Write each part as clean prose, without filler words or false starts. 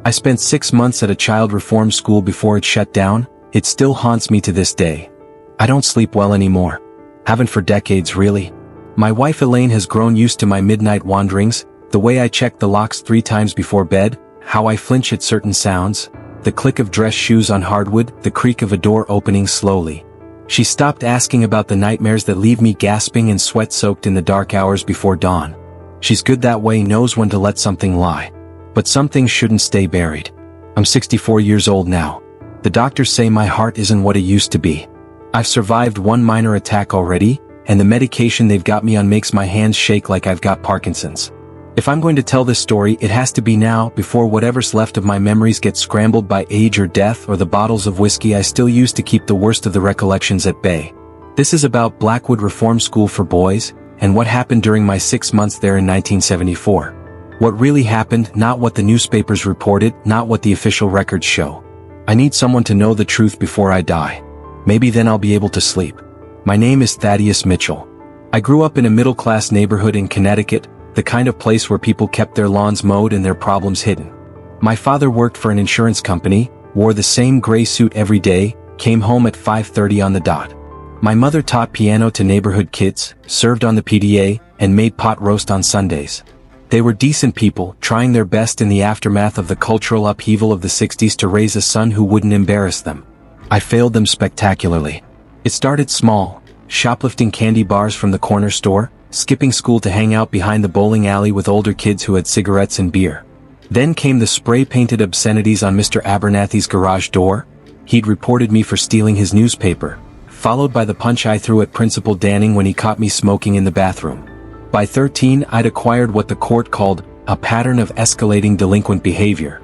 I spent 6 months at a child reform school before it shut down. It still haunts me to this day. I don't sleep well anymore. Haven't for decades, really. My wife Elaine has grown used to my midnight wanderings, the way I check the locks 3 times before bed, how I flinch at certain sounds, the click of dress shoes on hardwood, the creak of a door opening slowly. She stopped asking about the nightmares that leave me gasping and sweat-soaked in the dark hours before dawn. She's good that way, knows when to let something lie. But some things shouldn't stay buried. I'm 64 years old now. The doctors say my heart isn't what it used to be. I've survived 1 minor attack already, and the medication they've got me on makes my hands shake like I've got Parkinson's. If I'm going to tell this story, it has to be now, before whatever's left of my memories gets scrambled by age or death or the bottles of whiskey I still use to keep the worst of the recollections at bay. This is about Blackwood Reform School for Boys, and what happened during my 6 months there in 1974. What really happened, not what the newspapers reported, not what the official records show. I need someone to know the truth before I die. Maybe then I'll be able to sleep. My name is Thaddeus Mitchell. I grew up in a middle-class neighborhood in Connecticut, the kind of place where people kept their lawns mowed and their problems hidden. My father worked for an insurance company, wore the same gray suit every day, came home at 5:30 on the dot. My mother taught piano to neighborhood kids, served on the PDA, and made pot roast on Sundays. They were decent people, trying their best in the aftermath of the cultural upheaval of the 60s to raise a son who wouldn't embarrass them. I failed them spectacularly. It started small, shoplifting candy bars from the corner store, skipping school to hang out behind the bowling alley with older kids who had cigarettes and beer. Then came the spray-painted obscenities on Mr. Abernathy's garage door. He'd reported me for stealing his newspaper, followed by the punch I threw at Principal Danning when he caught me smoking in the bathroom. By 13, I'd acquired what the court called a pattern of escalating delinquent behavior.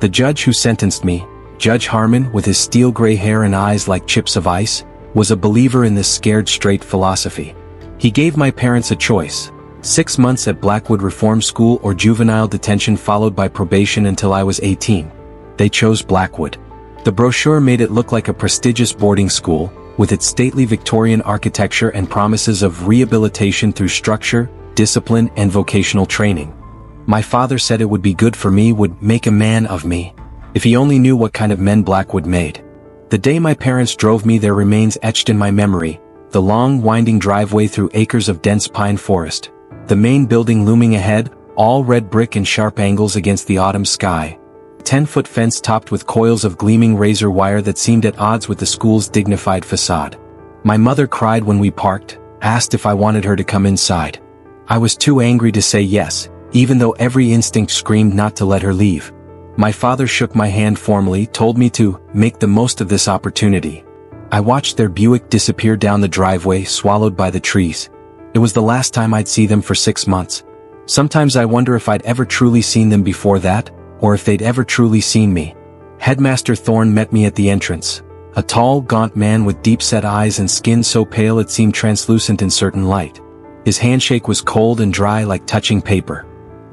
The judge who sentenced me, Judge Harmon, with his steel gray hair and eyes like chips of ice, was a believer in this scared straight philosophy. He gave my parents a choice: 6 months at Blackwood Reform School or juvenile detention followed by probation until I was 18. They chose Blackwood. The brochure made it look like a prestigious boarding school, with its stately Victorian architecture and promises of rehabilitation through structure, discipline, and vocational training. My father said it would be good for me, would make a man of me. If he only knew what kind of men Blackwood made. The day my parents drove me there remains etched in my memory: the long, winding driveway through acres of dense pine forest, the main building looming ahead, all red brick and sharp angles against the autumn sky, 10-foot fence topped with coils of gleaming razor wire that seemed at odds with the school's dignified facade. My mother cried when we parked, asked if I wanted her to come inside. I was too angry to say yes, even though every instinct screamed not to let her leave. My father shook my hand formally, told me to make the most of this opportunity. I watched their Buick disappear down the driveway, swallowed by the trees. It was the last time I'd see them for 6 months. Sometimes I wonder if I'd ever truly seen them before that, or if they'd ever truly seen me. Headmaster Thorne met me at the entrance. A tall, gaunt man with deep-set eyes and skin so pale it seemed translucent in certain light. His handshake was cold and dry like touching paper.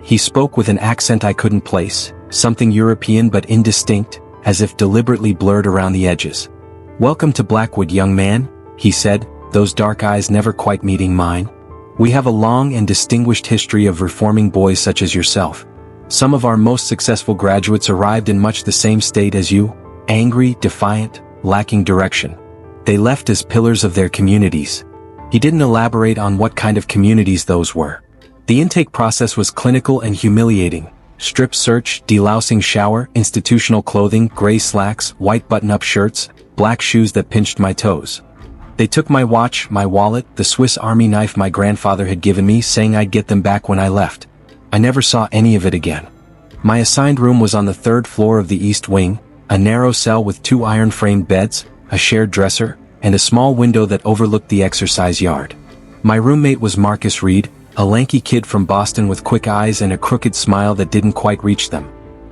He spoke with an accent I couldn't place, something European but indistinct, as if deliberately blurred around the edges. "Welcome to Blackwood, young man," he said, those dark eyes never quite meeting mine. "We have a long and distinguished history of reforming boys such as yourself. Some of our most successful graduates arrived in much the same state as you, angry, defiant, lacking direction. They left as pillars of their communities." He didn't elaborate on what kind of communities those were. The intake process was clinical and humiliating. Strip search, delousing shower, institutional clothing, gray slacks, white button-up shirts, black shoes that pinched my toes. They took my watch, my wallet, the Swiss Army knife my grandfather had given me, saying I'd get them back when I left. I never saw any of it again. My assigned room was on the 3rd floor of the East Wing, a narrow cell with 2 iron-framed beds, a shared dresser, and a small window that overlooked the exercise yard. My roommate was Marcus Reed, a lanky kid from Boston with quick eyes and a crooked smile that didn't quite reach them.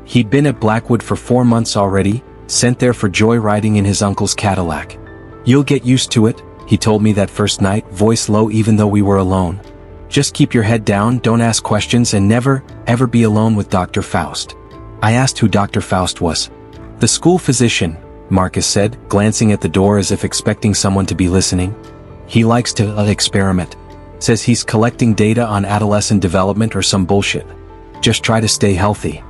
He'd been at Blackwood for 4 months already, sent there for joy riding in his uncle's Cadillac. "You'll get used to it," he told me that first night, voice low even though we were alone. "Just keep your head down, don't ask questions, and never, ever be alone with Dr. Faust." I asked who Dr. Faust was. "The school physician," Marcus said, glancing at the door as if expecting someone to be listening. "He likes to experiment. Says he's collecting data on adolescent development or some bullshit. Just try to stay healthy."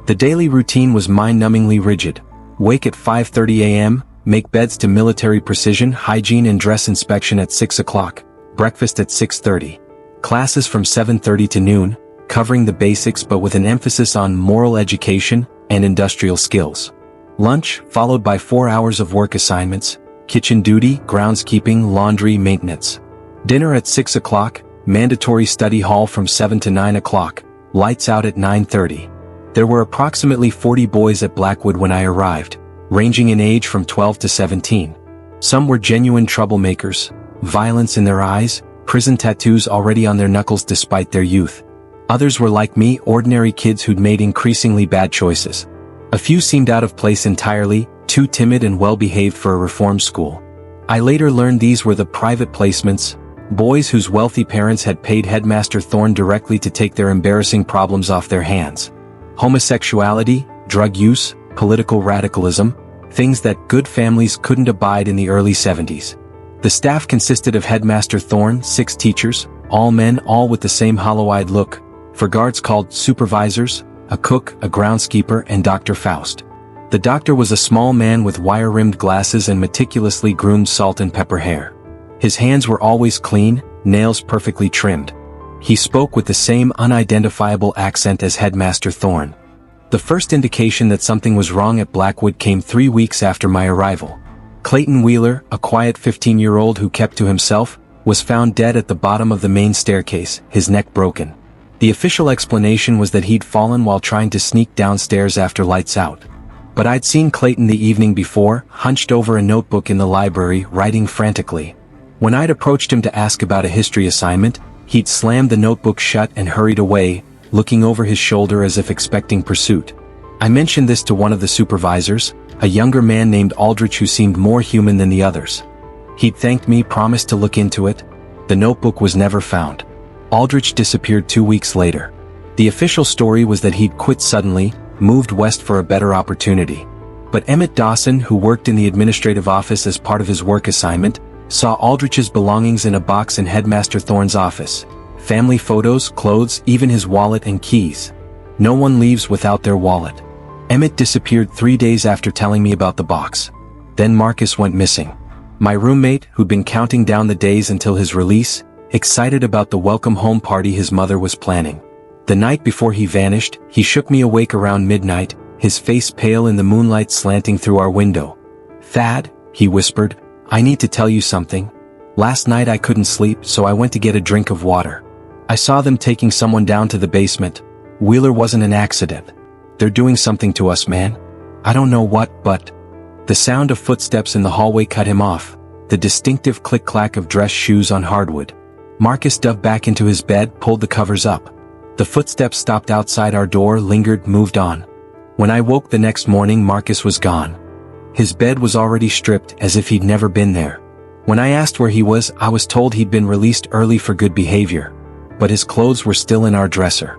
The daily routine was mind-numbingly rigid. Wake at 5:30 a.m., make beds to military precision, hygiene and dress inspection at 6 o'clock, breakfast at 6:30. Classes from 7:30 to noon, covering the basics but with an emphasis on moral education and industrial skills. Lunch, followed by 4 hours of work assignments, kitchen duty, groundskeeping, laundry, maintenance. Dinner at 6 o'clock, mandatory study hall from 7 to 9 o'clock, lights out at 9:30. There were approximately 40 boys at Blackwood when I arrived, ranging in age from 12 to 17. Some were genuine troublemakers, violence in their eyes, prison tattoos already on their knuckles despite their youth. Others were like me, ordinary kids who'd made increasingly bad choices. A few seemed out of place entirely, too timid and well-behaved for a reform school. I later learned these were the private placements, boys whose wealthy parents had paid Headmaster Thorne directly to take their embarrassing problems off their hands. Homosexuality, drug use, political radicalism, things that good families couldn't abide in the early 70s. The staff consisted of Headmaster Thorne, 6 teachers, all men, all with the same hollow-eyed look, for guards called supervisors, a cook, a groundskeeper, and Dr. Faust. The doctor was a small man with wire-rimmed glasses and meticulously groomed salt and pepper hair. His hands were always clean, nails perfectly trimmed. He spoke with the same unidentifiable accent as Headmaster Thorne. The first indication that something was wrong at Blackwood came 3 weeks after my arrival. Clayton Wheeler, a quiet 15-year-old who kept to himself, was found dead at the bottom of the main staircase, his neck broken. The official explanation was that he'd fallen while trying to sneak downstairs after lights out. But I'd seen Clayton the evening before, hunched over a notebook in the library, writing frantically. When I'd approached him to ask about a history assignment, he'd slammed the notebook shut and hurried away, looking over his shoulder as if expecting pursuit. I mentioned this to one of the supervisors, a younger man named Aldrich who seemed more human than the others. He'd thanked me, promised to look into it. The notebook was never found. Aldrich disappeared 2 weeks later. The official story was that he'd quit suddenly, moved west for a better opportunity. But Emmett Dawson, who worked in the administrative office as part of his work assignment, saw Aldrich's belongings in a box in Headmaster Thorne's office. Family photos, clothes, even his wallet and keys. No one leaves without their wallet. Emmett disappeared 3 days after telling me about the box. Then Marcus went missing. My roommate, who'd been counting down the days until his release, excited about the welcome home party his mother was planning. The night before he vanished, he shook me awake around midnight, his face pale in the moonlight slanting through our window. "Thad," he whispered, "I need to tell you something. Last night I couldn't sleep, so I went to get a drink of water. I saw them taking someone down to the basement. Wheeler wasn't an accident. They're doing something to us, man. I don't know what, but..." The sound of footsteps in the hallway cut him off, the distinctive click-clack of dress shoes on hardwood. Marcus dove back into his bed, pulled the covers up. The footsteps stopped outside our door, lingered, moved on. When I woke the next morning, Marcus was gone. His bed was already stripped, as if he'd never been there. When I asked where he was, I was told he'd been released early for good behavior. But his clothes were still in our dresser.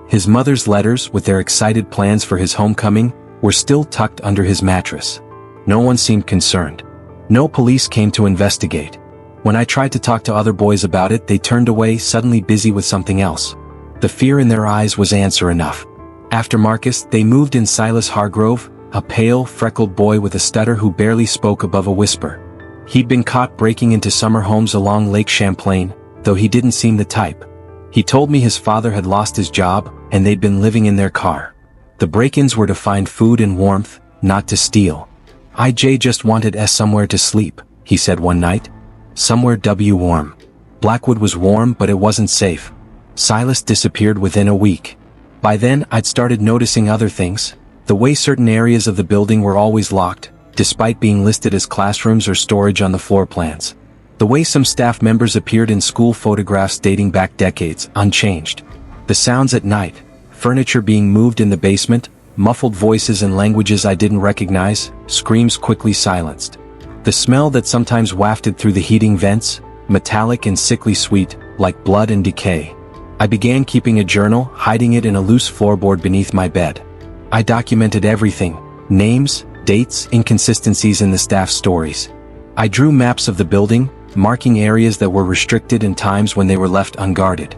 His mother's letters, with their excited plans for his homecoming, were still tucked under his mattress. No one seemed concerned. No police came to investigate. When I tried to talk to other boys about it, they turned away, suddenly busy with something else. The fear in their eyes was answer enough. After Marcus, they moved in Silas Hargrove, a pale, freckled boy with a stutter who barely spoke above a whisper. He'd been caught breaking into summer homes along Lake Champlain, though he didn't seem the type. He told me his father had lost his job, and they'd been living in their car. The break-ins were to find food and warmth, not to steal. "IJ just wanted somewhere to sleep," he said one night. Somewhere warm. Blackwood was warm, but it wasn't safe. Silas disappeared within a week. By then, I'd started noticing other things. The way certain areas of the building were always locked, despite being listed as classrooms or storage on the floor plans. The way some staff members appeared in school photographs dating back decades, unchanged. The sounds at night, furniture being moved in the basement, muffled voices and languages I didn't recognize, screams quickly silenced. The smell that sometimes wafted through the heating vents, metallic and sickly sweet, like blood and decay. I began keeping a journal, hiding it in a loose floorboard beneath my bed. I documented everything: names, dates, inconsistencies in the staff's stories. I drew maps of the building, marking areas that were restricted and times when they were left unguarded.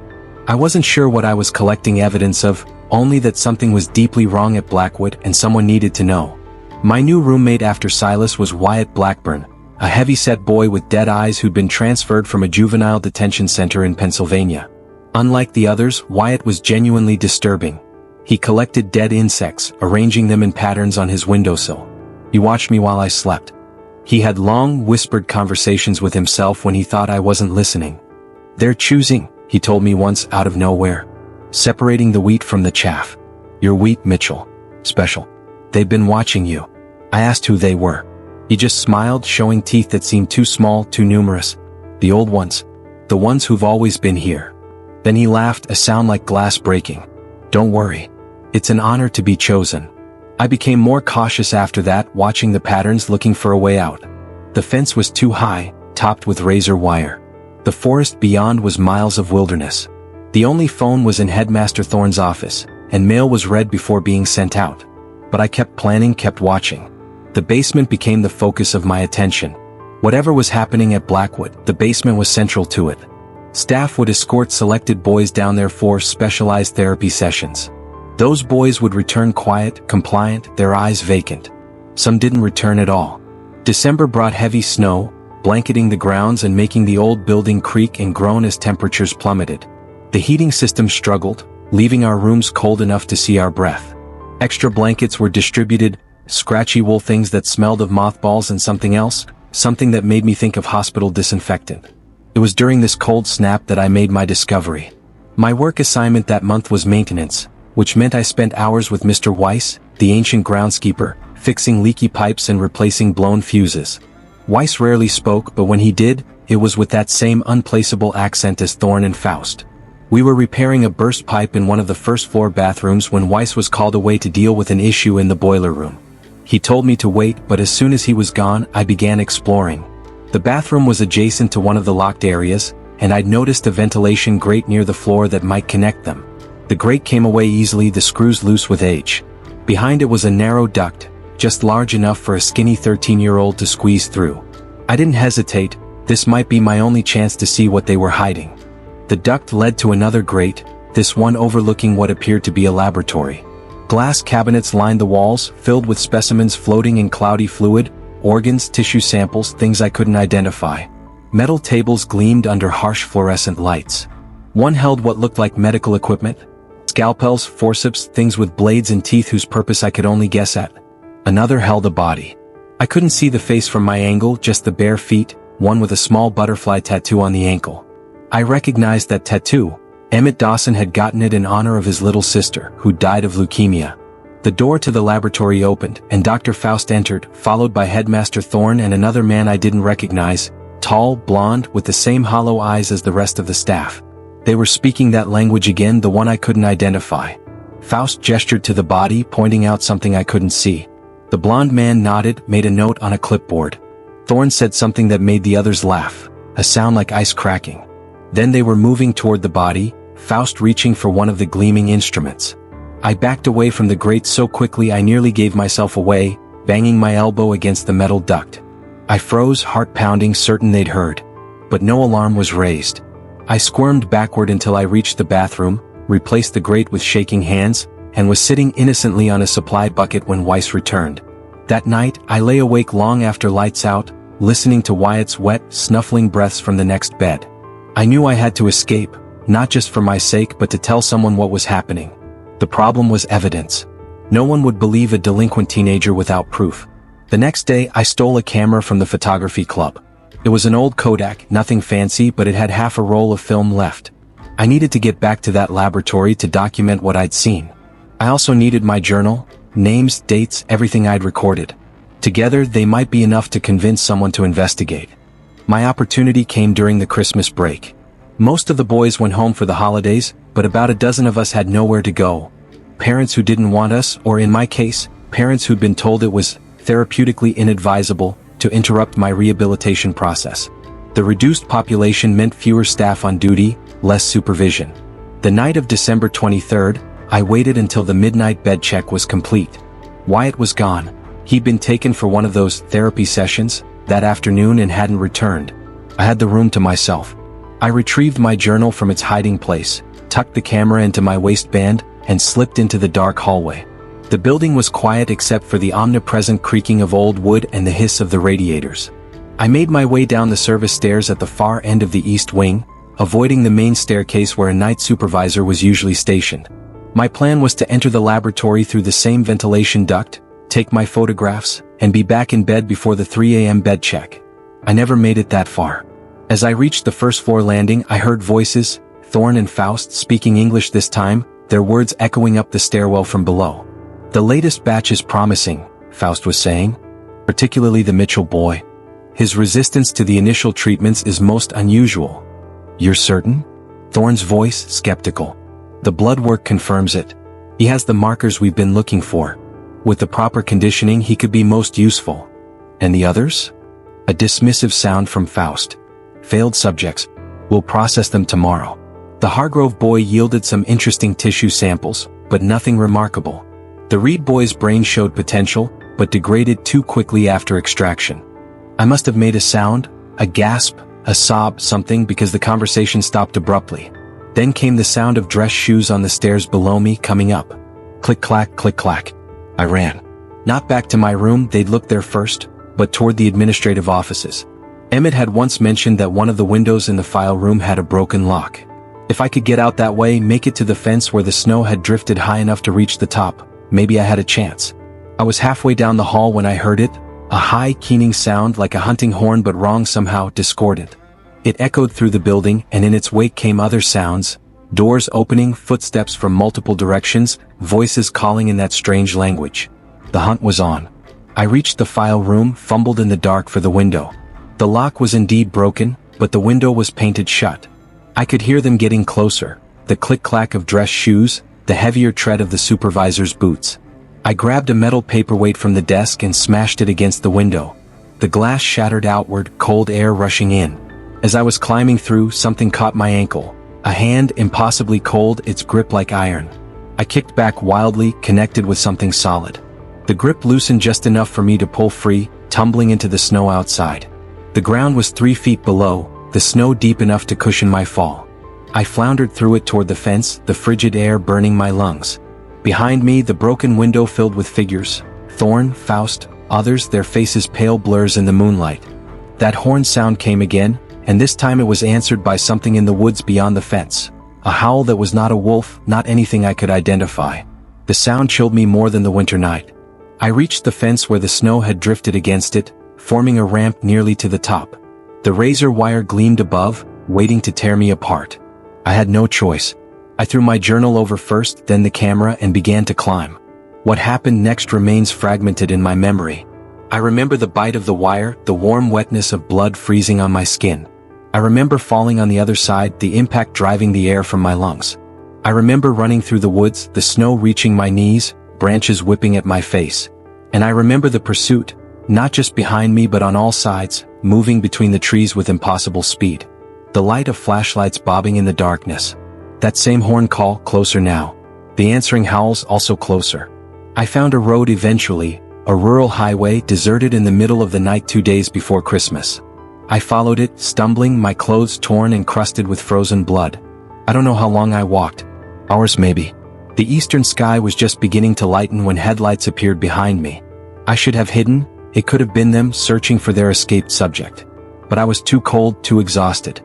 I wasn't sure what I was collecting evidence of, only that something was deeply wrong at Blackwood and someone needed to know. My new roommate after Silas was Wyatt Blackburn, a heavy-set boy with dead eyes who'd been transferred from a juvenile detention center in Pennsylvania. Unlike the others, Wyatt was genuinely disturbing. He collected dead insects, arranging them in patterns on his windowsill. He watched me while I slept. He had long, whispered conversations with himself when he thought I wasn't listening. "They're choosing," he told me once out of nowhere. "Separating the wheat from the chaff. You're wheat, Mitchell. Special. They've been watching you." I asked who they were. He just smiled, showing teeth that seemed too small, too numerous. "The old ones. The ones who've always been here." Then he laughed, a sound like glass breaking. "Don't worry. It's an honor to be chosen." I became more cautious after that, watching the patterns, looking for a way out. The fence was too high, topped with razor wire. The forest beyond was miles of wilderness. The only phone was in Headmaster Thorne's office, and mail was read before being sent out. But I kept planning, kept watching. The basement became the focus of my attention. Whatever was happening at Blackwood, the basement was central to it. Staff would escort selected boys down there for specialized therapy sessions. Those boys would return quiet, compliant, their eyes vacant. Some didn't return at all. December brought heavy snow, blanketing the grounds and making the old building creak and groan as temperatures plummeted. The heating system struggled, leaving our rooms cold enough to see our breath. Extra blankets were distributed, scratchy wool things that smelled of mothballs and something else, something that made me think of hospital disinfectant. It was during this cold snap that I made my discovery. My work assignment that month was maintenance, which meant I spent hours with Mr. Weiss, the ancient groundskeeper, fixing leaky pipes and replacing blown fuses. Weiss rarely spoke, but when he did, it was with that same unplaceable accent as Thorne and Faust. We were repairing a burst pipe in one of the first-floor bathrooms when Weiss was called away to deal with an issue in the boiler room. He told me to wait, but as soon as he was gone, I began exploring. The bathroom was adjacent to one of the locked areas, and I'd noticed a ventilation grate near the floor that might connect them. The grate came away easily, the screws loose with age. Behind it was a narrow duct, just large enough for a skinny 13-year-old to squeeze through. I didn't hesitate. This might be my only chance to see what they were hiding. The duct led to another grate, this one overlooking what appeared to be a laboratory. Glass cabinets lined the walls, filled with specimens floating in cloudy fluid, organs, tissue samples, things I couldn't identify. Metal tables gleamed under harsh fluorescent lights. One held what looked like medical equipment, scalpels, forceps, things with blades and teeth whose purpose I could only guess at. Another held a body. I couldn't see the face from my angle, just the bare feet, one with a small butterfly tattoo on the ankle. I recognized that tattoo. Emmett Dawson had gotten it in honor of his little sister, who died of leukemia. The door to the laboratory opened, and Dr. Faust entered, followed by Headmaster Thorne and another man I didn't recognize, tall, blonde, with the same hollow eyes as the rest of the staff. They were speaking that language again, the one I couldn't identify. Faust gestured to the body, pointing out something I couldn't see. The blonde man nodded, made a note on a clipboard. Thorne said something that made the others laugh, a sound like ice cracking. Then they were moving toward the body, Faust reaching for one of the gleaming instruments. I backed away from the grate so quickly I nearly gave myself away, banging my elbow against the metal duct. I froze, heart pounding, certain they'd heard. But no alarm was raised. I squirmed backward until I reached the bathroom, replaced the grate with shaking hands, and was sitting innocently on a supply bucket when Weiss returned. That night, I lay awake long after lights out, listening to Wyatt's wet, snuffling breaths from the next bed. I knew I had to escape, not just for my sake but to tell someone what was happening. The problem was evidence. No one would believe a delinquent teenager without proof. The next day, I stole a camera from the photography club. It was an old Kodak, nothing fancy, but it had half a roll of film left. I needed to get back to that laboratory to document what I'd seen. I also needed my journal, names, dates, everything I'd recorded. Together, they might be enough to convince someone to investigate. My opportunity came during the Christmas break. Most of the boys went home for the holidays, but about a dozen of us had nowhere to go. Parents who didn't want us, or in my case, parents who'd been told it was therapeutically inadvisable to interrupt my rehabilitation process. The reduced population meant fewer staff on duty, less supervision. The night of December 23rd, I waited until the midnight bed check was complete. Wyatt was gone. He'd been taken for one of those therapy sessions that afternoon and hadn't returned. I had the room to myself. I retrieved my journal from its hiding place, tucked the camera into my waistband, and slipped into the dark hallway. The building was quiet except for the omnipresent creaking of old wood and the hiss of the radiators. I made my way down the service stairs at the far end of the east wing, avoiding the main staircase where a night supervisor was usually stationed. My plan was to enter the laboratory through the same ventilation duct, take my photographs, and be back in bed before the 3 a.m. bed check. I never made it that far. As I reached the first floor landing, I heard voices, Thorn and Faust speaking English this time, their words echoing up the stairwell from below. "The latest batch is promising," Faust was saying, "particularly the Mitchell boy. His resistance to the initial treatments is most unusual." "You're certain?" Thorn's voice, skeptical. "The blood work confirms it. He has the markers we've been looking for. With the proper conditioning he could be most useful." "And the others?" A dismissive sound from Faust. "Failed subjects. We'll process them tomorrow." The Hargrove boy yielded some interesting tissue samples, but nothing remarkable. The Reed boy's brain showed potential, but degraded too quickly after extraction. I must have made a sound, a gasp, a sob, something, because the conversation stopped abruptly. Then came the sound of dress shoes on the stairs below me coming up. Click-clack, click-clack. I ran. Not back to my room, they'd looked there first, but toward the administrative offices. Emmett had once mentioned that one of the windows in the file room had a broken lock. If I could get out that way, make it to the fence where the snow had drifted high enough to reach the top, maybe I had a chance. I was halfway down the hall when I heard it, a high, keening sound like a hunting horn, but wrong somehow, discordant. It echoed through the building, and in its wake came other sounds, doors opening, footsteps from multiple directions, voices calling in that strange language. The hunt was on. I reached the file room, fumbled in the dark for the window. The lock was indeed broken, but the window was painted shut. I could hear them getting closer, the click-clack of dress shoes, the heavier tread of the supervisor's boots. I grabbed a metal paperweight from the desk and smashed it against the window. The glass shattered outward, cold air rushing in. As I was climbing through, something caught my ankle. A hand, impossibly cold, its grip like iron. I kicked back wildly, connected with something solid. The grip loosened just enough for me to pull free, tumbling into the snow outside. The ground was 3 feet below, the snow deep enough to cushion my fall. I floundered through it toward the fence, the frigid air burning my lungs. Behind me, the broken window filled with figures. Thorn, Faust, others, their faces pale blurs in the moonlight. That horn sound came again, and this time it was answered by something in the woods beyond the fence. A howl that was not a wolf, not anything I could identify. The sound chilled me more than the winter night. I reached the fence where the snow had drifted against it, forming a ramp nearly to the top. The razor wire gleamed above, waiting to tear me apart. I had no choice. I threw my journal over first, then the camera, and began to climb. What happened next remains fragmented in my memory. I remember the bite of the wire, the warm wetness of blood freezing on my skin. I remember falling on the other side, the impact driving the air from my lungs. I remember running through the woods, the snow reaching my knees, branches whipping at my face. And I remember the pursuit, not just behind me but on all sides, moving between the trees with impossible speed. The light of flashlights bobbing in the darkness. That same horn call, closer now. The answering howls, also closer. I found a road eventually, a rural highway deserted in the middle of the night 2 days before Christmas. I followed it, stumbling, my clothes torn and crusted with frozen blood. I don't know how long I walked. Hours maybe. The eastern sky was just beginning to lighten when headlights appeared behind me. I should have hidden, it could have been them searching for their escaped subject. But I was too cold, too exhausted.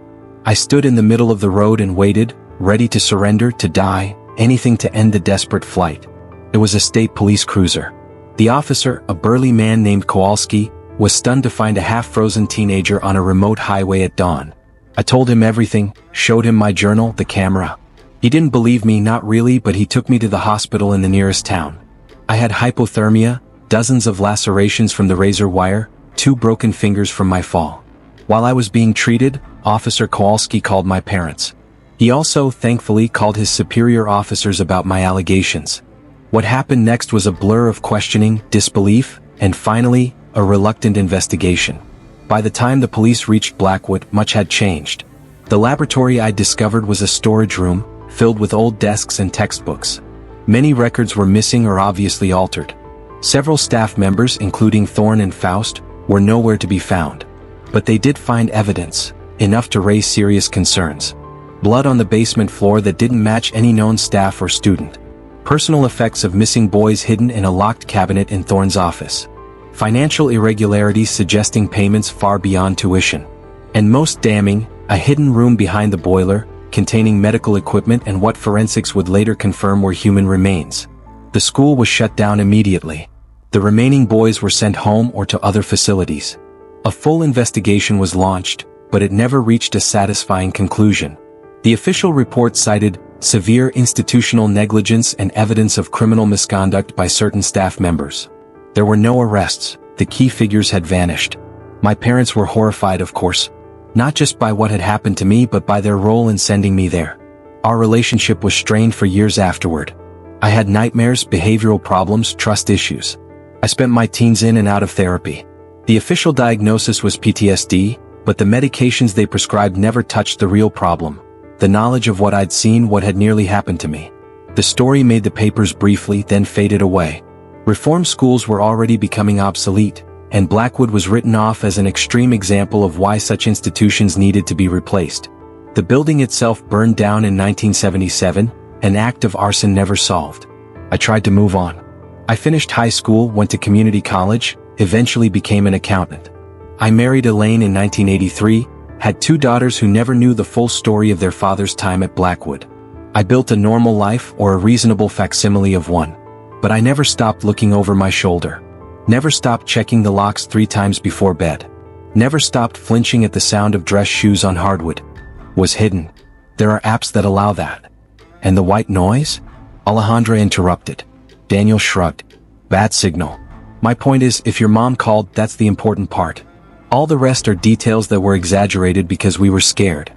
I stood in the middle of the road and waited, ready to surrender, to die, anything to end the desperate flight. It was a state police cruiser. The officer, a burly man named Kowalski, was stunned to find a half-frozen teenager on a remote highway at dawn. I told him everything, showed him my journal, the camera. He didn't believe me, not really, but he took me to the hospital in the nearest town. I had hypothermia, dozens of lacerations from the razor wire, 2 broken fingers from my fall. While I was being treated, Officer Kowalski called my parents. He also, thankfully, called his superior officers about my allegations. What happened next was a blur of questioning, disbelief, and finally, a reluctant investigation. By the time the police reached Blackwood, much had changed. The laboratory I'd discovered was a storage room, filled with old desks and textbooks. Many records were missing or obviously altered. Several staff members, including Thorn and Faust, were nowhere to be found. But they did find evidence, enough to raise serious concerns. Blood on the basement floor that didn't match any known staff or student. Personal effects of missing boys hidden in a locked cabinet in Thorne's office. Financial irregularities suggesting payments far beyond tuition. And most damning, a hidden room behind the boiler, containing medical equipment and what forensics would later confirm were human remains. The school was shut down immediately. The remaining boys were sent home or to other facilities. A full investigation was launched, but it never reached a satisfying conclusion. The official report cited severe institutional negligence and evidence of criminal misconduct by certain staff members. There were no arrests, the key figures had vanished. My parents were horrified, of course, not just by what had happened to me but by their role in sending me there. Our relationship was strained for years afterward. I had nightmares, behavioral problems, trust issues. I spent my teens in and out of therapy. The official diagnosis was PTSD, but the medications they prescribed never touched the real problem. The knowledge of what I'd seen, what had nearly happened to me. The story made the papers briefly, then faded away. Reform schools were already becoming obsolete, and Blackwood was written off as an extreme example of why such institutions needed to be replaced. The building itself burned down in 1977, an act of arson never solved. I tried to move on. I finished high school, went to community college, eventually became an accountant. I married Elaine in 1983, had 2 daughters who never knew the full story of their father's time at Blackwood. I built a normal life, or a reasonable facsimile of one. But I never stopped looking over my shoulder. Never stopped checking the locks 3 times before bed. Never stopped flinching at the sound of dress shoes on hardwood. Was hidden. There are apps that allow that. And the white noise? Alejandra interrupted. Daniel shrugged. Bad signal. My point is, if your mom called, that's the important part. All the rest are details that were exaggerated because we were scared.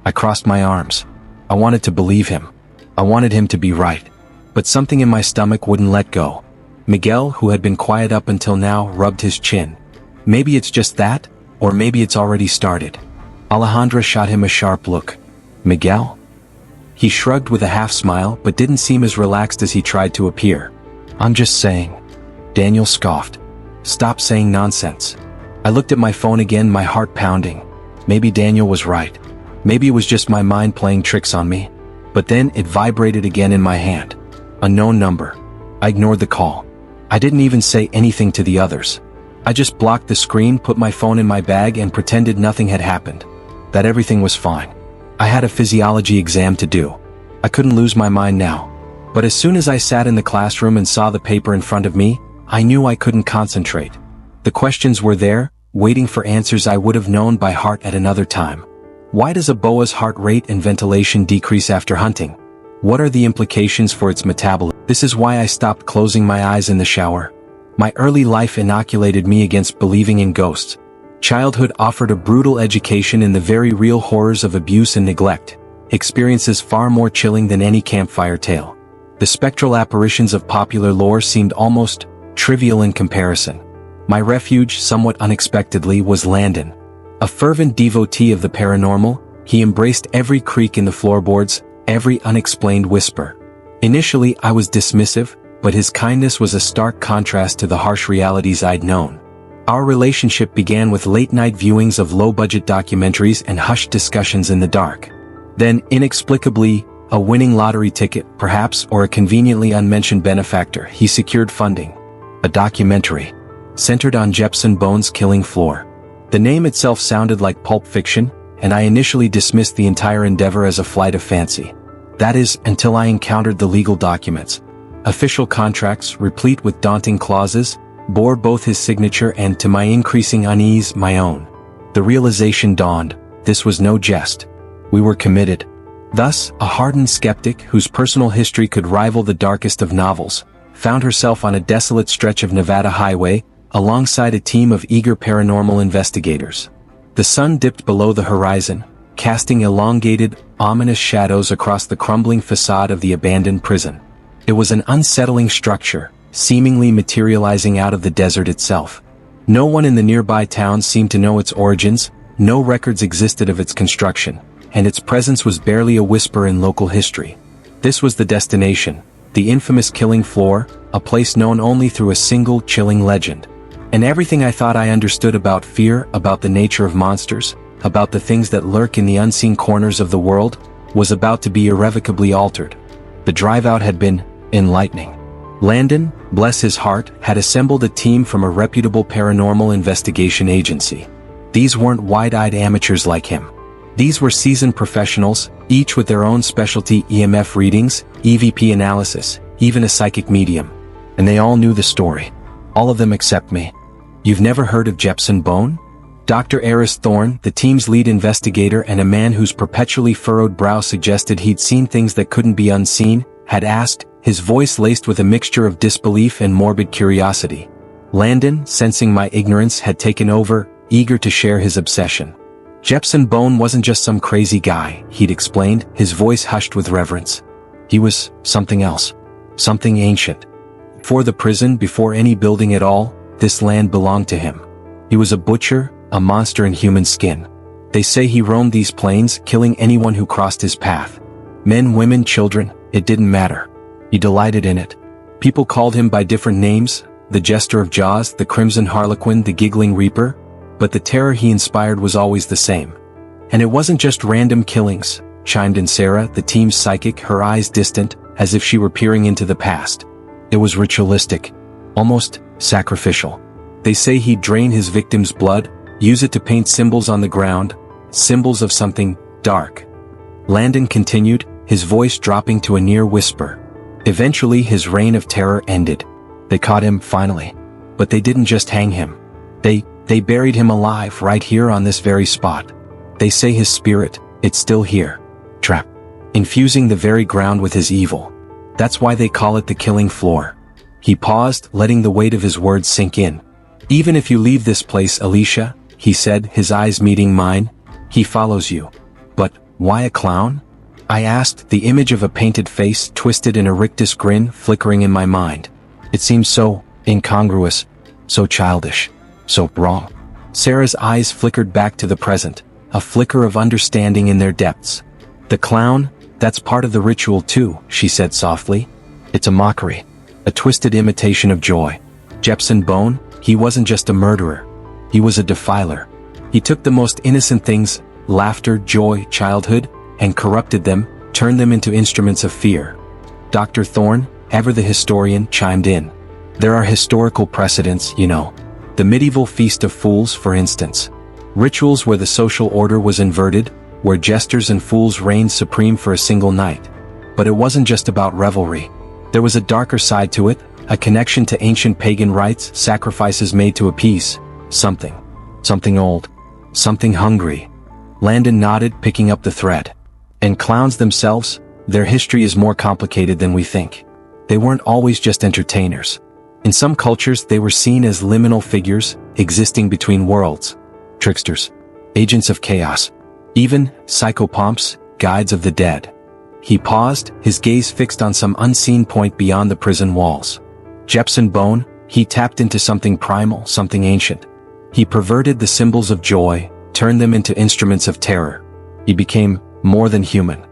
I crossed my arms. I wanted to believe him. I wanted him to be right. But something in my stomach wouldn't let go. Miguel, who had been quiet up until now, rubbed his chin. Maybe it's just that, or maybe it's already started. Alejandra shot him a sharp look. Miguel? He shrugged with a half-smile but didn't seem as relaxed as he tried to appear. I'm just saying. Daniel scoffed. Stop saying nonsense. I looked at my phone again, my heart pounding. Maybe Daniel was right. Maybe it was just my mind playing tricks on me. But then it vibrated again in my hand. A known number. I ignored the call. I didn't even say anything to the others. I just blocked the screen, put my phone in my bag and pretended nothing had happened. That everything was fine. I had a physiology exam to do. I couldn't lose my mind now. But as soon as I sat in the classroom and saw the paper in front of me, I knew I couldn't concentrate. The questions were there, waiting for answers I would have known by heart at another time. Why does a boa's heart rate and ventilation decrease after hunting? What are the implications for its metabolism? This is why I stopped closing my eyes in the shower. My early life inoculated me against believing in ghosts. Childhood offered a brutal education in the very real horrors of abuse and neglect, experiences far more chilling than any campfire tale. The spectral apparitions of popular lore seemed almost trivial in comparison. My refuge, somewhat unexpectedly, was Landon. A fervent devotee of the paranormal, he embraced every creak in the floorboards, every unexplained whisper. Initially, I was dismissive, but his kindness was a stark contrast to the harsh realities I'd known. Our relationship began with late-night viewings of low-budget documentaries and hushed discussions in the dark. Then, inexplicably, a winning lottery ticket, perhaps, or a conveniently unmentioned benefactor, he secured funding. A documentary, centered on Jepson Bones' killing floor. The name itself sounded like pulp fiction, and I initially dismissed the entire endeavor as a flight of fancy. That is, until I encountered the legal documents. Official contracts, replete with daunting clauses, bore both his signature and, to my increasing unease, my own. The realization dawned, this was no jest. We were committed. Thus, a hardened skeptic whose personal history could rival the darkest of novels, found herself on a desolate stretch of Nevada highway, alongside a team of eager paranormal investigators. The sun dipped below the horizon, casting elongated, ominous shadows across the crumbling facade of the abandoned prison. It was an unsettling structure, seemingly materializing out of the desert itself. No one in the nearby town seemed to know its origins, no records existed of its construction, and its presence was barely a whisper in local history. This was the destination, the infamous killing floor, a place known only through a single chilling legend. And everything I thought I understood about fear, about the nature of monsters, about the things that lurk in the unseen corners of the world, was about to be irrevocably altered. The drive out had been Enlightening. Landon, bless his heart, had assembled a team from a reputable paranormal investigation agency. These weren't wide-eyed amateurs like him. These were seasoned professionals, each with their own specialty: EMF readings, EVP analysis, even a psychic medium. And they all knew the story. All of them except me. You've never heard of Jepson Bone? Dr. Eris Thorne, the team's lead investigator and a man whose perpetually furrowed brow suggested he'd seen things that couldn't be unseen, had asked, his voice laced with a mixture of disbelief and morbid curiosity. Landon, sensing my ignorance, had taken over, eager to share his obsession. Jepson Bone wasn't just some crazy guy, he'd explained, his voice hushed with reverence. He was something else. Something ancient. Before the prison, before any building at all, this land belonged to him. He was a butcher, a monster in human skin. They say he roamed these plains, killing anyone who crossed his path. Men, women, children, it didn't matter. He delighted in it. People called him by different names: the Jester of Jaws, the Crimson Harlequin, the Giggling Reaper. But the terror he inspired was always the same. And it wasn't just random killings, chimed in Sarah, the team's psychic, her eyes distant, as if she were peering into the past. It was ritualistic. Almost sacrificial. They say he'd drain his victim's blood, use it to paint symbols on the ground, symbols of something dark. Landon continued, his voice dropping to a near whisper. Eventually his reign of terror ended. They caught him, finally. But they didn't just hang him. They buried him alive right here on this very spot. They say his spirit, it's still here. Trapped. Infusing the very ground with his evil. That's why they call it the killing floor. He paused, letting the weight of his words sink in. Even if you leave this place, Alicia, he said, his eyes meeting mine, he follows you. But why a clown? I asked, the image of a painted face twisted in a rictus grin flickering in my mind. It seemed so incongruous, so childish, so wrong. Sarah's eyes flickered back to the present, a flicker of understanding in their depths. The clown, that's part of the ritual too, she said softly. It's a mockery, a twisted imitation of joy. Jepson Bone, he wasn't just a murderer. He was a defiler. He took the most innocent things, laughter, joy, childhood, and corrupted them, turned them into instruments of fear. Dr. Thorne, ever the historian, chimed in. There are historical precedents, you know. The medieval Feast of Fools, for instance. Rituals where the social order was inverted, where jesters and fools reigned supreme for a single night. But it wasn't just about revelry. There was a darker side to it, a connection to ancient pagan rites, sacrifices made to appease something. Something old. Something hungry. Landon nodded, picking up the thread. And clowns themselves, their history is more complicated than we think. They weren't always just entertainers. In some cultures they were seen as liminal figures, existing between worlds. Tricksters. Agents of chaos. Even psychopomps, guides of the dead. He paused, his gaze fixed on some unseen point beyond the prison walls. Jepson Bone, he tapped into something primal, something ancient. He perverted the symbols of joy, turned them into instruments of terror. He became more than human.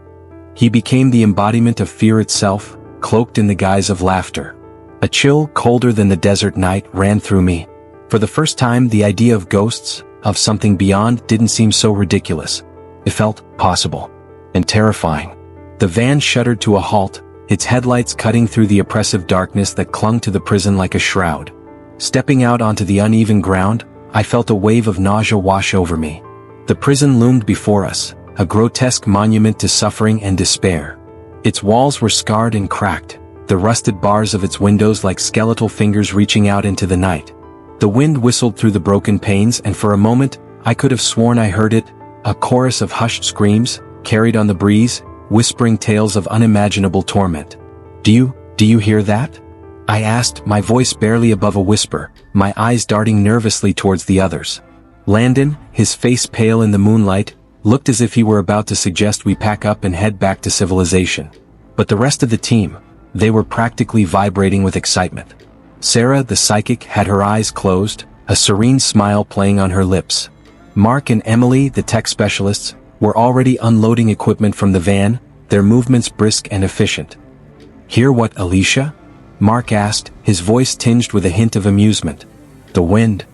He became the embodiment of fear itself, cloaked in the guise of laughter. A chill colder than the desert night ran through me. For the first time, the idea of ghosts, of something beyond, didn't seem so ridiculous. It felt possible. And terrifying. The van shuddered to a halt, its headlights cutting through the oppressive darkness that clung to the prison like a shroud. Stepping out onto the uneven ground, I felt a wave of nausea wash over me. The prison loomed before us, a grotesque monument to suffering and despair. Its walls were scarred and cracked, the rusted bars of its windows like skeletal fingers reaching out into the night. The wind whistled through the broken panes, and for a moment, I could have sworn I heard it, a chorus of hushed screams, carried on the breeze, whispering tales of unimaginable torment. Do you hear that? I asked, my voice barely above a whisper, my eyes darting nervously towards the others. Landon, his face pale in the moonlight, looked as if he were about to suggest we pack up and head back to civilization. But the rest of the team, they were practically vibrating with excitement. Sarah, the psychic, had her eyes closed, a serene smile playing on her lips. Mark and Emily, the tech specialists, were already unloading equipment from the van, their movements brisk and efficient. Hear what, Alicia? Mark asked, his voice tinged with a hint of amusement. The wind.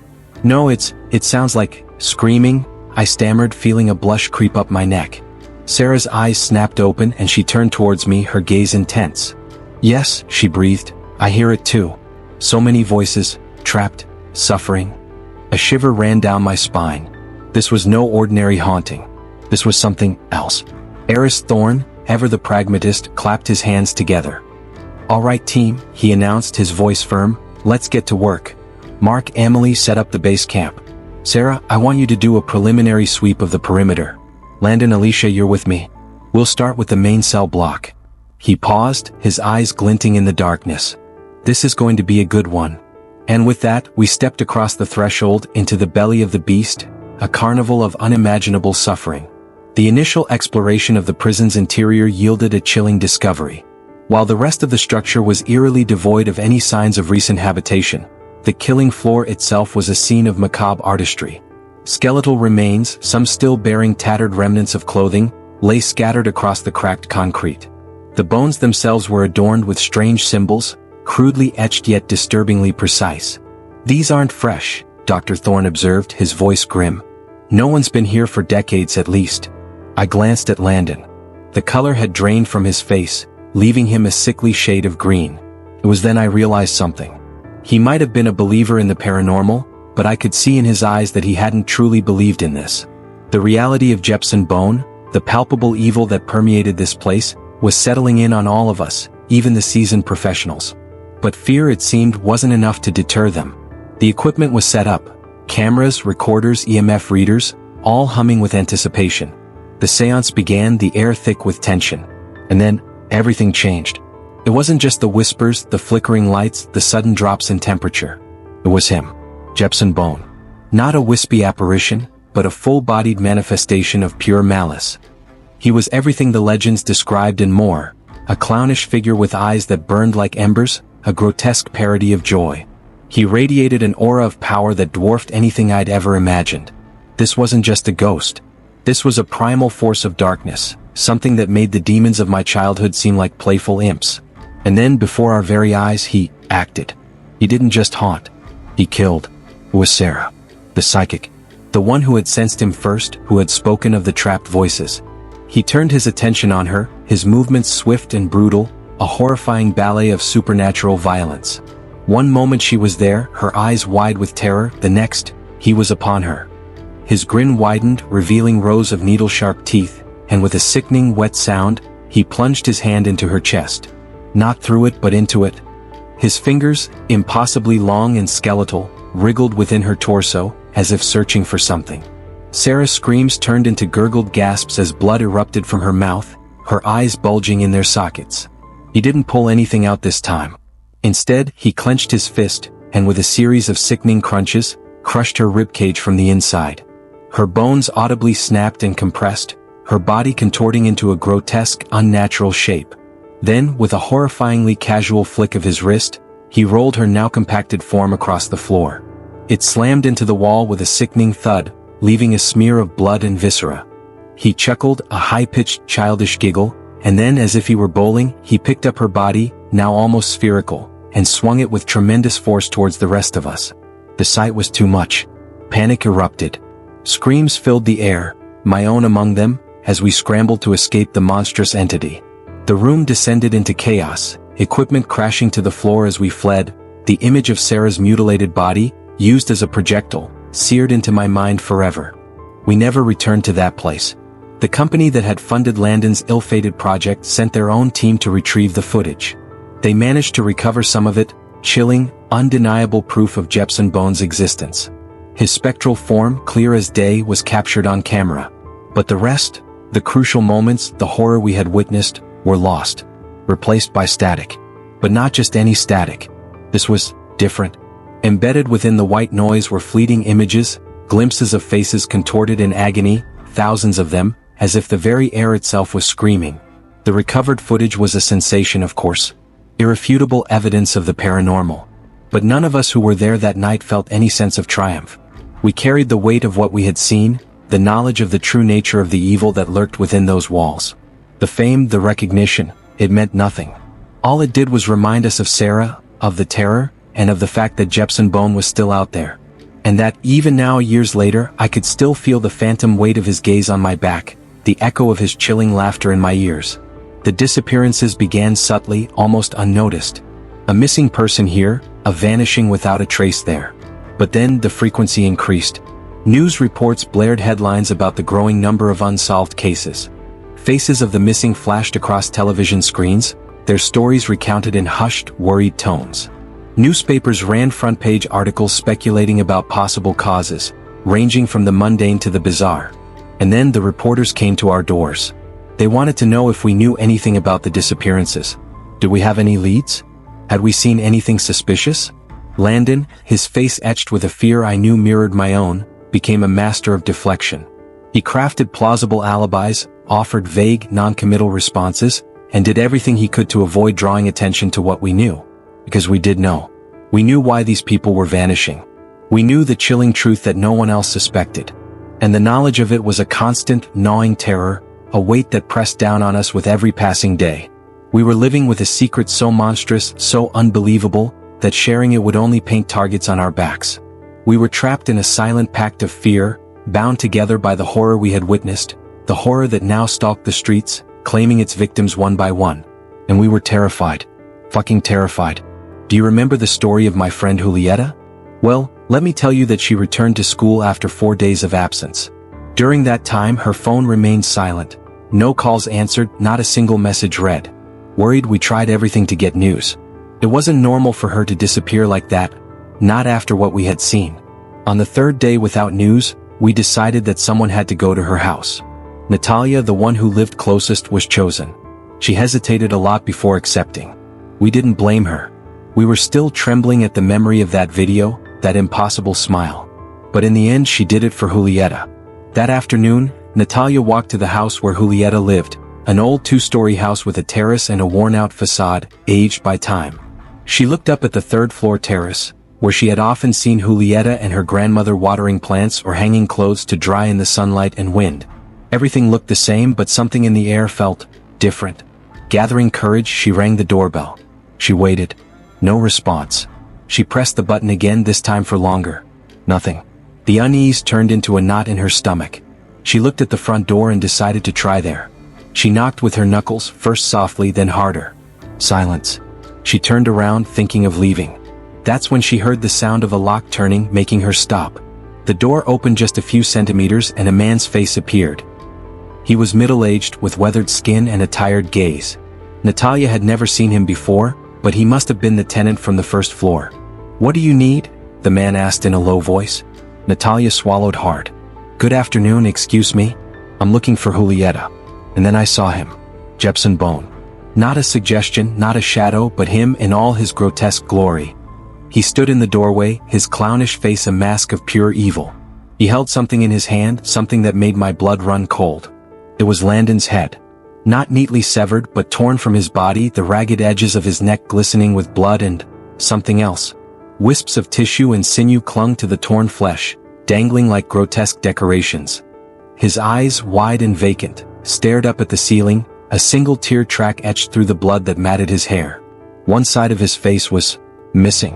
No, it sounds like screaming, I stammered, feeling a blush creep up my neck. Sarah's eyes snapped open and she turned towards me, her gaze intense. Yes, she breathed. I hear it too. So many voices, trapped, suffering. A shiver ran down my spine. This was no ordinary haunting. This was something else. Eris Thorne, ever the pragmatist, clapped his hands together. All right team, he announced, his voice firm, let's get to work. Mark, Emily set up the base camp. Sarah, I want you to do a preliminary sweep of the perimeter. Landon, Alicia, you're with me. We'll start with the main cell block. He paused, his eyes glinting in the darkness. This is going to be a good one. And with that, we stepped across the threshold into the belly of the beast, a carnival of unimaginable suffering. The initial exploration of the prison's interior yielded a chilling discovery. While the rest of the structure was eerily devoid of any signs of recent habitation, the killing floor itself was a scene of macabre artistry. Skeletal remains, some still bearing tattered remnants of clothing, lay scattered across the cracked concrete. The bones themselves were adorned with strange symbols, crudely etched yet disturbingly precise. These aren't fresh, Dr. Thorne observed, his voice grim. No one's been here for decades at least. I glanced at Landon. The color had drained from his face, leaving him a sickly shade of green. It was then I realized something. He might have been a believer in the paranormal, but I could see in his eyes that he hadn't truly believed in this. The reality of Jepson Bone, the palpable evil that permeated this place, was settling in on all of us, even the seasoned professionals. But fear, it seemed, wasn't enough to deter them. The equipment was set up. Cameras, recorders, EMF readers, all humming with anticipation. The seance began, the air thick with tension. And then, everything changed. It wasn't just the whispers, the flickering lights, the sudden drops in temperature. It was him, Jepson Bone. Not a wispy apparition, but a full-bodied manifestation of pure malice. He was everything the legends described and more, a clownish figure with eyes that burned like embers, a grotesque parody of joy. He radiated an aura of power that dwarfed anything I'd ever imagined. This wasn't just a ghost. This was a primal force of darkness, something that made the demons of my childhood seem like playful imps. And then, before our very eyes, he acted. He didn't just haunt. He killed. It was Sarah, the psychic, the one who had sensed him first, who had spoken of the trapped voices. He turned his attention on her, his movements swift and brutal, a horrifying ballet of supernatural violence. One moment she was there, her eyes wide with terror, the next, he was upon her. His grin widened, revealing rows of needle-sharp teeth, and with a sickening wet sound, he plunged his hand into her chest. Not through it but into it. His fingers, impossibly long and skeletal, wriggled within her torso, as if searching for something. Sarah's screams turned into gurgled gasps as blood erupted from her mouth, her eyes bulging in their sockets. He didn't pull anything out this time. Instead, he clenched his fist, and with a series of sickening crunches, crushed her ribcage from the inside. Her bones audibly snapped and compressed, her body contorting into a grotesque, unnatural shape. Then, with a horrifyingly casual flick of his wrist, he rolled her now compacted form across the floor. It slammed into the wall with a sickening thud, leaving a smear of blood and viscera. He chuckled, a high-pitched, childish giggle, and then, as if he were bowling, he picked up her body, now almost spherical, and swung it with tremendous force towards the rest of us. The sight was too much. Panic erupted. Screams filled the air, my own among them, as we scrambled to escape the monstrous entity. The room descended into chaos, equipment crashing to the floor as we fled, the image of Sarah's mutilated body, used as a projectile, seared into my mind forever. We never returned to that place. The company that had funded Landon's ill-fated project sent their own team to retrieve the footage. They managed to recover some of it, chilling, undeniable proof of Jepson Bone's existence. His spectral form, clear as day, was captured on camera. But the rest, the crucial moments, the horror we had witnessed, were lost, replaced by static. But not just any static. This was different. Embedded within the white noise were fleeting images, glimpses of faces contorted in agony, thousands of them, as if the very air itself was screaming. The recovered footage was a sensation, of course. Irrefutable evidence of the paranormal. But none of us who were there that night felt any sense of triumph. We carried the weight of what we had seen, the knowledge of the true nature of the evil that lurked within those walls. The fame, the recognition, it meant nothing. All it did was remind us of Sarah, of the terror, and of the fact that Jepson Bone was still out there. And that, even now years later, I could still feel the phantom weight of his gaze on my back, the echo of his chilling laughter in my ears. The disappearances began subtly, almost unnoticed. A missing person here, a vanishing without a trace there. But then the frequency increased. News reports blared headlines about the growing number of unsolved cases. Faces of the missing flashed across television screens, their stories recounted in hushed, worried tones. Newspapers ran front-page articles speculating about possible causes, ranging from the mundane to the bizarre. And then the reporters came to our doors. They wanted to know if we knew anything about the disappearances. Did we have any leads? Had we seen anything suspicious? Landon, his face etched with a fear I knew mirrored my own, became a master of deflection. He crafted plausible alibis, offered vague, non-committal responses, and did everything he could to avoid drawing attention to what we knew. Because we did know. We knew why these people were vanishing. We knew the chilling truth that no one else suspected. And the knowledge of it was a constant, gnawing terror, a weight that pressed down on us with every passing day. We were living with a secret so monstrous, so unbelievable, that sharing it would only paint targets on our backs. We were trapped in a silent pact of fear, bound together by the horror we had witnessed, the horror that now stalked the streets, claiming its victims one by one. And we were terrified. Fucking terrified. Do you remember the story of my friend Julieta? Well, let me tell you that she returned to school after 4 days of absence. During that time, her phone remained silent. No calls answered, not a single message read. Worried, we tried everything to get news. It wasn't normal for her to disappear like that, not after what we had seen. On the third day without news, we decided that someone had to go to her house. Natalia, the one who lived closest, was chosen. She hesitated a lot before accepting. We didn't blame her. We were still trembling at the memory of that video, that impossible smile. But in the end, she did it for Julieta. That afternoon, Natalia walked to the house where Julieta lived, an old 2-story house with a terrace and a worn-out facade, aged by time. She looked up at the third-floor terrace, where she had often seen Julieta and her grandmother watering plants or hanging clothes to dry in the sunlight and wind. Everything looked the same, but something in the air felt different. Gathering courage, she rang the doorbell. She waited. No response. She pressed the button again, this time for longer. Nothing. The unease turned into a knot in her stomach. She looked at the front door and decided to try there. She knocked with her knuckles, first softly, then harder. Silence. She turned around, thinking of leaving. That's when she heard the sound of a lock turning, making her stop. The door opened just a few centimeters and a man's face appeared. He was middle-aged, with weathered skin and a tired gaze. Natalia had never seen him before, but he must have been the tenant from the first floor. "What do you need?" the man asked in a low voice. Natalia swallowed hard. "Good afternoon, excuse me. I'm looking for Julieta." And then I saw him. Jepson Bone. Not a suggestion, not a shadow, but him in all his grotesque glory. He stood in the doorway, his clownish face a mask of pure evil. He held something in his hand, something that made my blood run cold. It was Landon's head. Not neatly severed, but torn from his body, the ragged edges of his neck glistening with blood and something else. Wisps of tissue and sinew clung to the torn flesh, dangling like grotesque decorations. His eyes, wide and vacant, stared up at the ceiling, a single tear track etched through the blood that matted his hair. One side of his face was missing,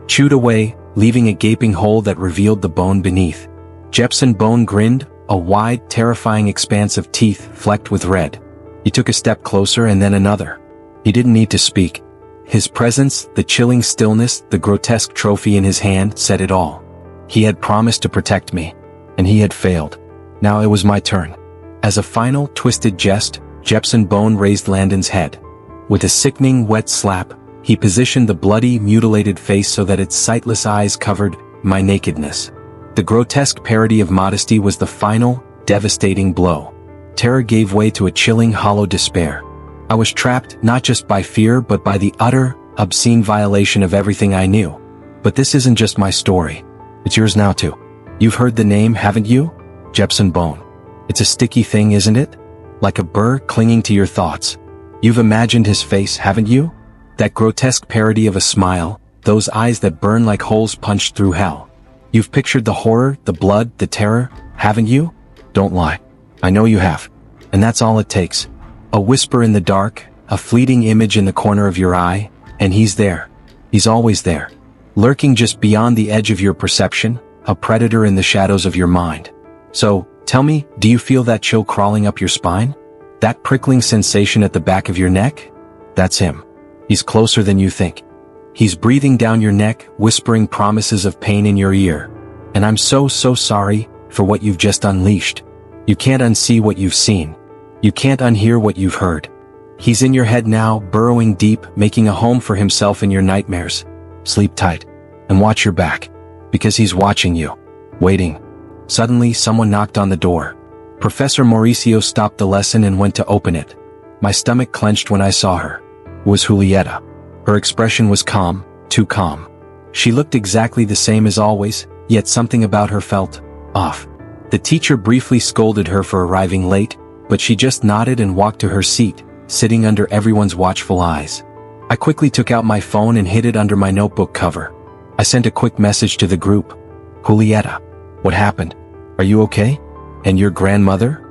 chewed away, leaving a gaping hole that revealed the bone beneath. Jepson Bone grinned, a wide, terrifying expanse of teeth flecked with red. He took a step closer and then another. He didn't need to speak. His presence, the chilling stillness, the grotesque trophy in his hand said it all. He had promised to protect me, and he had failed. Now it was my turn. As a final, twisted jest, Jepson Bone raised Landon's head. With a sickening, wet slap, he positioned the bloody, mutilated face so that its sightless eyes covered my nakedness. The grotesque parody of modesty was the final, devastating blow. Terror gave way to a chilling, hollow despair. I was trapped, not just by fear but by the utter, obscene violation of everything I knew. But this isn't just my story. It's yours now too. You've heard the name, haven't you? Jepson Bone. It's a sticky thing, isn't it? Like a burr clinging to your thoughts. You've imagined his face, haven't you? That grotesque parody of a smile, those eyes that burn like holes punched through hell. You've pictured the horror, the blood, the terror, haven't you? Don't lie. I know you have. And that's all it takes. A whisper in the dark, a fleeting image in the corner of your eye, and he's there. He's always there. Lurking just beyond the edge of your perception, a predator in the shadows of your mind. So, tell me, do you feel that chill crawling up your spine? That prickling sensation at the back of your neck? That's him. He's closer than you think. He's breathing down your neck, whispering promises of pain in your ear. And I'm so sorry for what you've just unleashed. You can't unsee what you've seen. You can't unhear what you've heard. He's in your head now, burrowing deep, making a home for himself in your nightmares. Sleep tight. And watch your back. Because he's watching you. Waiting. Suddenly, someone knocked on the door. Professor Mauricio stopped the lesson and went to open it. My stomach clenched when I saw her. It was Julieta. Her expression was calm, too calm. She looked exactly the same as always, yet something about her felt off. The teacher briefly scolded her for arriving late, but she just nodded and walked to her seat, sitting under everyone's watchful eyes. I quickly took out my phone and hid it under my notebook cover. I sent a quick message to the group. Julieta, what happened? Are you okay? And your grandmother?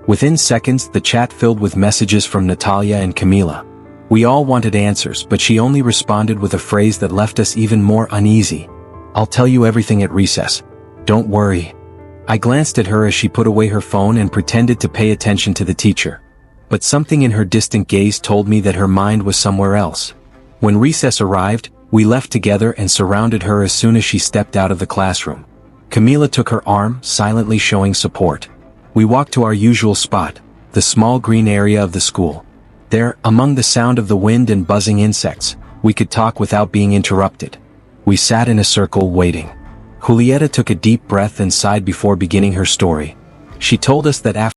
Within seconds, the chat filled with messages from Natalia and Camila. We all wanted answers, but she only responded with a phrase that left us even more uneasy. I'll tell you everything at recess. Don't worry. I glanced at her as she put away her phone and pretended to pay attention to the teacher. But something in her distant gaze told me that her mind was somewhere else. When recess arrived, we left together and surrounded her as soon as she stepped out of the classroom. Camila took her arm, silently showing support. We walked to our usual spot, the small green area of the school. There, among the sound of the wind and buzzing insects, we could talk without being interrupted. We sat in a circle waiting. Julieta took a deep breath and sighed before beginning her story. She told us that after